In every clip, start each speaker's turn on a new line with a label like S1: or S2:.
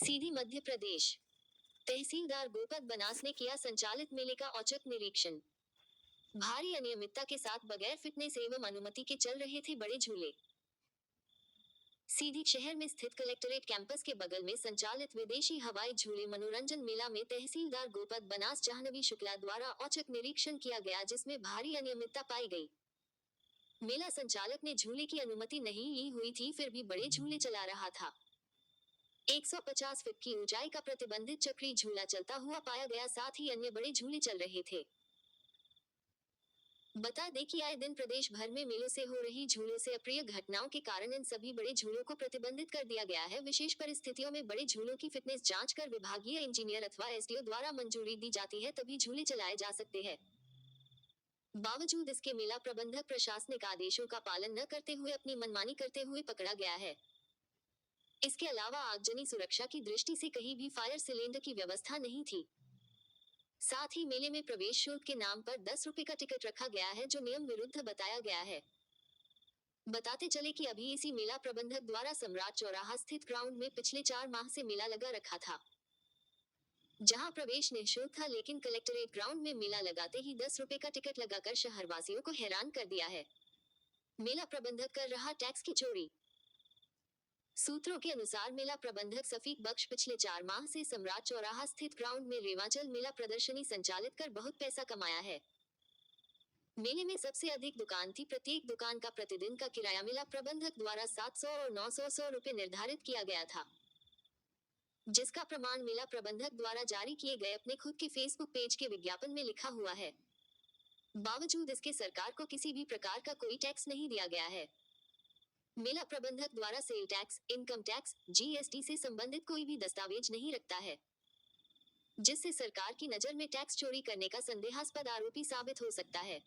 S1: सीधी मध्य प्रदेश। तहसीलदार गोपद बनास ने किया संचालित मेले का औचक निरीक्षण। भारी अनियमितता के साथ बगैर फिटनेस एवं अनुमति के चल रहे थे बड़े झूले। सीधी शहर में स्थित कलेक्टरेट कैंपस के बगल में संचालित विदेशी हवाई झूले मनोरंजन मेला में तहसीलदार गोपद बनास जाह्नवी शुक्ला द्वारा औचक निरीक्षण किया गया, जिसमें भारी अनियमितता पाई गई। मेला संचालक ने झूले की अनुमति नहीं ली हुई थी, फिर भी बड़े झूले चला रहा था। 150 फीट की ऊंचाई का प्रतिबंधित चक्री झूला चलता हुआ पाया गया, साथ ही अन्य बड़े झूले चल रहे थे। बता दें कि आए दिन प्रदेश भर में मेलों से हो रही झूलों से अप्रिय घटनाओं के कारण इन सभी बड़े झूलों को प्रतिबंधित कर दिया गया है। विशेष परिस्थितियों में बड़े झूलों की फिटनेस जांच कर विभागीय इंजीनियर अथवा एसडीओ द्वारा मंजूरी दी जाती है, तभी झूले चलाए जा सकते हैं। बावजूद इसके मेला प्रबंधक प्रशासनिक आदेशों का पालन न करते हुए अपनी मनमानी करते हुए पकड़ा गया है। इसके अलावा आगजनी सुरक्षा की दृष्टि से कहीं भी फायर सिलेंडर की व्यवस्था नहीं थी। साथ ही मेले में प्रवेश शुल्क के नाम पर 10 रुपए का टिकट रखा गया है, जो नियम विरुद्ध बताया गया है। बताते चले कि अभी इसी मेला प्रबंधक द्वारा सम्राट चौराहा स्थित ग्राउंड में पिछले 4 माह से मेला लगा रखा था, जहां प्रवेश निःशुल्क था, लेकिन कलेक्टरेट ग्राउंड में मेला लगाते ही 10 रुपए का टिकट लगाकर शहरवासियों को हैरान कर दिया है। मेला प्रबंधक कर रहा टैक्स की चोरी। सूत्रों के अनुसार मेला प्रबंधक सफीक बख्श पिछले 4 माह से सम्राट चौराहा स्थित ग्राउंड में रेवांचल मेला प्रदर्शनी संचालित कर बहुत पैसा कमाया है। मेले में सबसे अधिक दुकान थी। प्रत्येक दुकान का प्रतिदिन का किराया मेला प्रबंधक द्वारा 700 और 900 रुपए निर्धारित किया गया था, जिसका प्रमाण मेला प्रबंधक द्वारा जारी किए गए अपने खुद के फेसबुक पेज के विज्ञापन में लिखा हुआ है। बावजूद इसके सरकार को किसी भी प्रकार का कोई टैक्स नहीं दिया गया है। मेला प्रबंधक द्वारा sale tax, income tax, GST से संबंधित कोई भी दस्तावेज नहीं रखता है, जिससे सरकार की नजर में टैक्स चोरी करने का संदेहास्पद आरोपी साबित हो सकता है।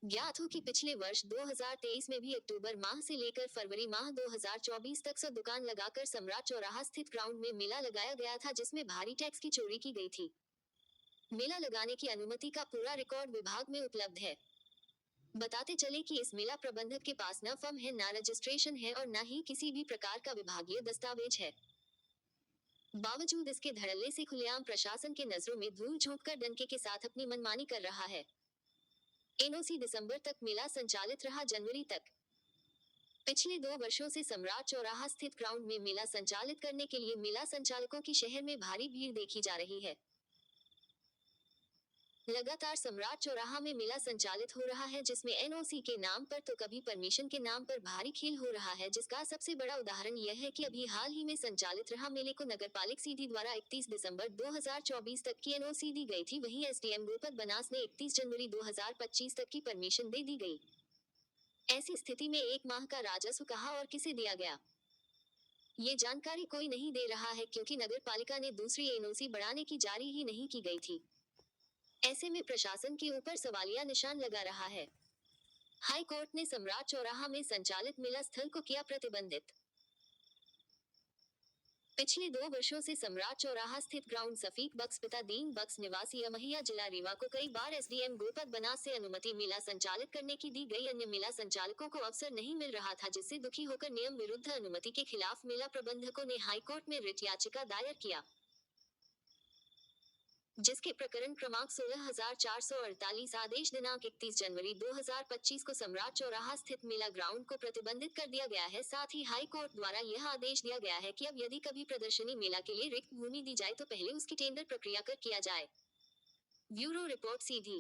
S1: ज्ञात हो कि पिछले वर्ष 2023 में भी अक्टूबर माह से लेकर फरवरी माह 2024 तक 100 दुकान लगाकर सम्राट चौराहा स्थित ग्राउंड में मेला लगाया गया था, जिसमें भारी टैक्स की चोरी की गई थी। मेला लगाने की अनुमति का पूरा रिकॉर्ड विभाग में उपलब्ध है। बताते चले कि इस मेला प्रबंधक के पास न फर्म है, न रजिस्ट्रेशन है और न ही किसी भी प्रकार का विभागीय दस्तावेज है। बावजूद इसके धड़ल्ले से खुलेआम प्रशासन के नजरों में धूल झोंककर डंके के साथ अपनी मनमानी कर रहा है। एनओसी दिसंबर तक मेला संचालित रहा, जनवरी तक। पिछले 2 वर्षों से सम्राट चौराहा स्थित ग्राउंड में मेला संचालित करने के लिए मेला संचालकों की शहर में भारी भीड़ देखी जा रही है। लगातार सम्राट चौराहा में मेला संचालित हो रहा है, जिसमें एनओसी के नाम पर तो कभी परमिशन के नाम पर भारी खेल हो रहा है, जिसका सबसे बड़ा उदाहरण यह है कि अभी हाल ही में संचालित रहा मेले को नगरपालिक सीधी द्वारा 31 दिसंबर 2024 तक की एनओसी दी गई थी। वहीं एसडीएम गोपद बनास ने 31 जनवरी 2025 तक की परमिशन दे दी गई। ऐसी स्थिति में 1 माह का राजस्व कहाँ और किसे दिया गया, ये जानकारी कोई नहीं दे रहा है, क्योंकि नगरपालिका ने दूसरी एनओसी बढ़ाने की जारी ही नहीं की गई थी। ऐसे में प्रशासन के ऊपर सवालिया निशान लगा रहा है। हाई कोर्ट ने सम्राट चौराहा में संचालित मेला स्थल को किया प्रतिबंधित। पिछले 2 वर्षों से सम्राट चौराहा स्थित ग्राउंड सफीक बख्श पिता दीन बख्श निवासी अमहिया जिला रीवा को कई बार एसडीएम गोपद बनास से अनुमति मेला संचालित करने की दी गई। अन्य मेला संचालकों को अवसर नहीं मिल रहा था, जिससे दुखी होकर नियम विरुद्ध अनुमति के खिलाफ मेला प्रबंधकों ने हाईकोर्ट में रिट याचिका दायर किया, जिसके प्रकरण क्रमांक 16448 आदेश दिनांक 31 जनवरी 2025 को सम्राट चौराहा स्थित मेला ग्राउंड को प्रतिबंधित कर दिया गया है। साथ ही हाई कोर्ट द्वारा यह आदेश दिया गया है कि अब यदि कभी प्रदर्शनी मेला के लिए रिक्त भूमि दी जाए तो पहले उसकी टेंडर प्रक्रिया कर किया जाए। ब्यूरो रिपोर्ट सीधी।